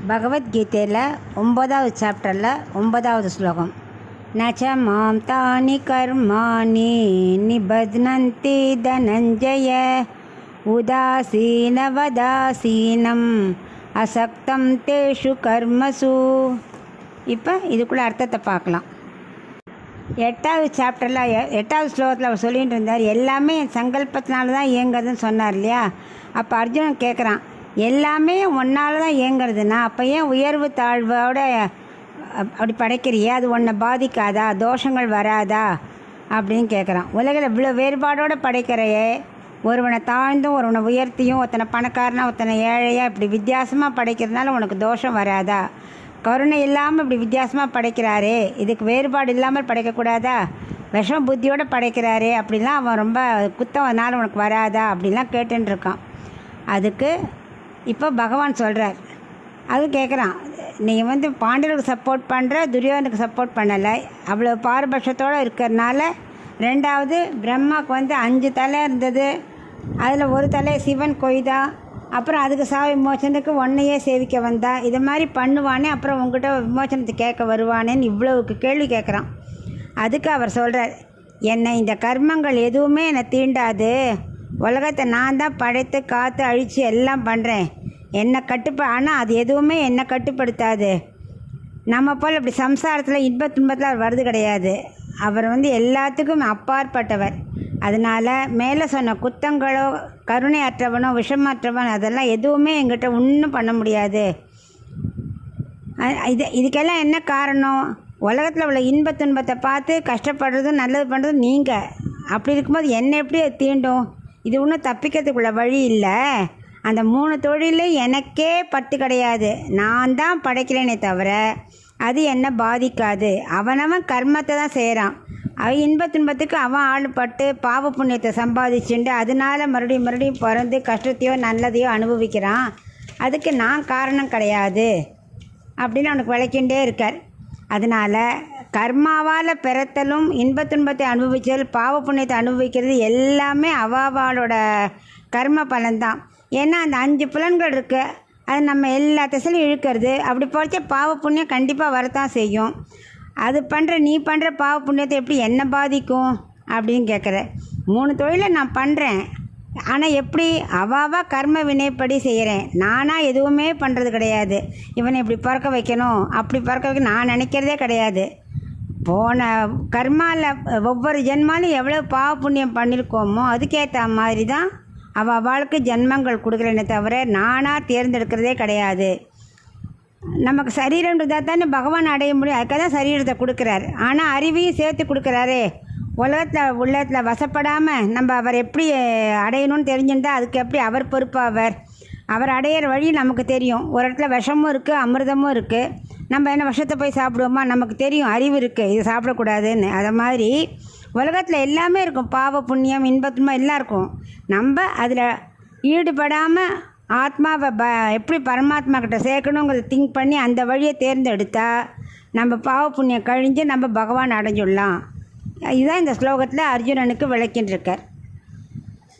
பகவத்கீதையில் 9வது சாப்டரில் 9வது ஸ்லோகம். நச்ச மாம் தானி கர்மாணி நிபத்னந்தி தனஞ்சய உதாசீனவதாசீனம் அசக்தம் தேஷு கர்மசு. இப்போ இதுக்குள்ளே அர்த்தத்தை பார்க்கலாம். 8வது சாப்டரில் 8வது ஸ்லோகத்தில் அவர் சொல்லிகிட்டு இருந்தார், எல்லாமே என் சங்கல்பத்தினால தான் இயங்குறதுன்னு சொன்னார் இல்லையா. அப்போ அர்ஜுனன் கேட்குறான், எல்லாமே ஒன்றால் தான் இயங்குறதுன்னா அப்போ ஏன் உயர்வு தாழ்வோட அப்படி படைக்கிறியே, அது உன்னை பாதிக்காதா, தோஷங்கள் வராதா அப்படின்னு கேட்குறான். உலகில் இவ்வளோ வேறுபாடோடு படைக்கிறையே, ஒருவனை தாழ்ந்தும் ஒருவனை உயர்த்தியும், ஒருத்தனை பணக்காரனா ஒருத்தனை ஏழையாக இப்படி வித்தியாசமாக படைக்கிறதுனால உனக்கு தோஷம் வராதா? கருணை இல்லாமல் இப்படி வித்தியாசமாக படைக்கிறாரே, இதுக்கு வேறுபாடு இல்லாமல் படைக்கக்கூடாதா? விஷம புத்தியோடு படைக்கிறாரே அப்படிலாம் அவன் ரொம்ப குத்தம், அதனால் உனக்கு வராதா அப்படின்லாம் கேட்டுருக்கான். அதுக்கு இப்போ பகவான் சொல்கிறார், அதுவும் கேட்குறான், நீங்கள் பாண்டவருக்கு சப்போர்ட் பண்ணுற, துரியோதனுக்கு சப்போர்ட் பண்ணலை, அவ்வளோ பாரபட்சத்தோடு இருக்கிறதுனால. ரெண்டாவது, பிரம்மாவுக்கு 5 தலை இருந்தது, அதில் ஒரு தலை சிவன் கொய்தான், அப்புறம் அதுக்கு விமோசனத்துக்கு ஒன்றையே சேவிக்க வந்தா, இதை மாதிரி பண்ணுவானே, அப்புறம் உங்ககிட்ட விமோசனத்தை கேட்க வருவானேன்னு இவ்வளவுக்கு கேள்வி கேட்குறான். அதுக்கு அவர் சொல்கிறார், என்னை இந்த கர்மங்கள் எதுவுமே என்னை தீண்டாது, உலகத்தை நான் தான் படைத்து காத்து அழித்து எல்லாம் பண்ணுறேன், என்னை ஆனால் அது எதுவுமே என்னை கட்டுப்படுத்தாது. நம்ம போல் இப்படி சம்சாரத்தில் இன்ப துன்பத்தில் அவர் வருது கிடையாது. அவர் எல்லாத்துக்கும் அப்பாற்பட்டவர். அதனால் மேலே சொன்ன குத்தங்களோ, கருணையற்றவனோ, விஷமற்றவன், அதெல்லாம் எதுவுமே எங்கிட்ட ஒன்றும் பண்ண முடியாது. இதுக்கெல்லாம் என்ன காரணம்? உலகத்தில் உள்ள இன்ப துன்பத்தை பார்த்து கஷ்டப்படுறதும் நல்லது பண்ணுறதும் நீங்கள். அப்படி இருக்கும்போது என்னை எப்படி தீண்டும்? இது ஒன்றும் தப்பிக்கிறதுக்குள்ள வழி இல்லை. அந்த 3 தொழில் எனக்கே பட்டு கிடையாது, நான் தான் படைக்கிறேனே தவிர அது என்னை பாதிக்காது. அவனவன் கர்மத்தை தான் செய்கிறான். அவன் இன்ப துன்பத்துக்கு அவன் ஆளுப்பட்டு பாவ புண்ணியத்தை சம்பாதிச்சுட்டு அதனால மறுபடியும் பிறந்து கஷ்டத்தையோ நல்லதையோ அனுபவிக்கிறான். அதுக்கு நான் காரணம் கிடையாது அப்படின்னு அவனுக்கு விளக்கிண்டே இருக்கார். அதனால் கர்மாவால் பிறத்தலும் இன்ப துன்பத்தை அனுபவித்தல், பாவ புண்ணியத்தை அனுபவிக்கிறது எல்லாமே அவாவாளோட கர்ம பலன்தான். ஏன்னா அந்த 5 புலன்கள் இருக்குது, அது நம்ம எல்லா திசையிலும் இழுக்கிறது. அப்படி போச்சா பாவ புண்ணியம் கண்டிப்பாக வரத்தான் செய்யும். அது நீ பண்ணுற பாவ புண்ணியத்தை எப்படி என்ன பாதிக்கும் அப்படின்னு கேட்குற. 3 தொழிலை நான் பண்ணுறேன், ஆனால் எப்படி அவாவா கர்ம வினைப்படி செய்கிறேன். நானாக எதுவுமே பண்ணுறது கிடையாது. இவனை இப்படி பிறக்க வைக்கணும், அப்படி பிறக்க வைக்கணும் நான் நினைக்கிறதே கிடையாது. போன கர்மாவில் ஒவ்வொரு ஜென்மாலும் எவ்வளோ பாவ புண்ணியம் பண்ணியிருக்கோமோ அதுக்கேற்ற மாதிரி தான் அவளுக்கு ஜென்மங்கள் கொடுக்குறேனே தவிர நானாக தேர்ந்தெடுக்கிறதே கிடையாது. நமக்கு சரீரம் இருந்தால் தானே பகவான் அடைய முடியும், அதுக்காக தான் சரீரத்தை கொடுக்குறாரு. ஆனால் அறிவையும் சேர்த்து கொடுக்குறாரே. உள்ளத்தில் வசப்படாமல் நம்ம அவர் எப்படி அடையணும்னு தெரிஞ்சுருந்தால் அதுக்கு எப்படி அவர் பொறுப்பாவர்? அவர் அடையிற வழி நமக்கு தெரியும். ஒரு இடத்துல விஷமும் இருக்குது, அமிர்தமும் இருக்குது. நம்ம என்ன விஷத்தை போய் சாப்பிடுவோமா? நமக்கு தெரியும், அறிவு இருக்குது, இது சாப்பிடக்கூடாதுன்னு. அதை மாதிரி உலகத்தில் எல்லாமே இருக்கும், பாவ புண்ணியம் இன்பத்துமா எல்லாம் இருக்கும். நம்ம அதில் ஈடுபடாமல் ஆத்மாவை எப்படி பரமாத்மா கிட்ட சேர்க்கணுங்கிறத திங்க் பண்ணி அந்த வழியை தேர்ந்தெடுத்தால் நம்ம பாவ புண்ணியம் கழிஞ்சு நம்ம பகவான் அடைஞ்சுடலாம். இதுதான் இந்த ஸ்லோகத்தில் அர்ஜுனனுக்கு விளக்கின்னு இருக்கார்.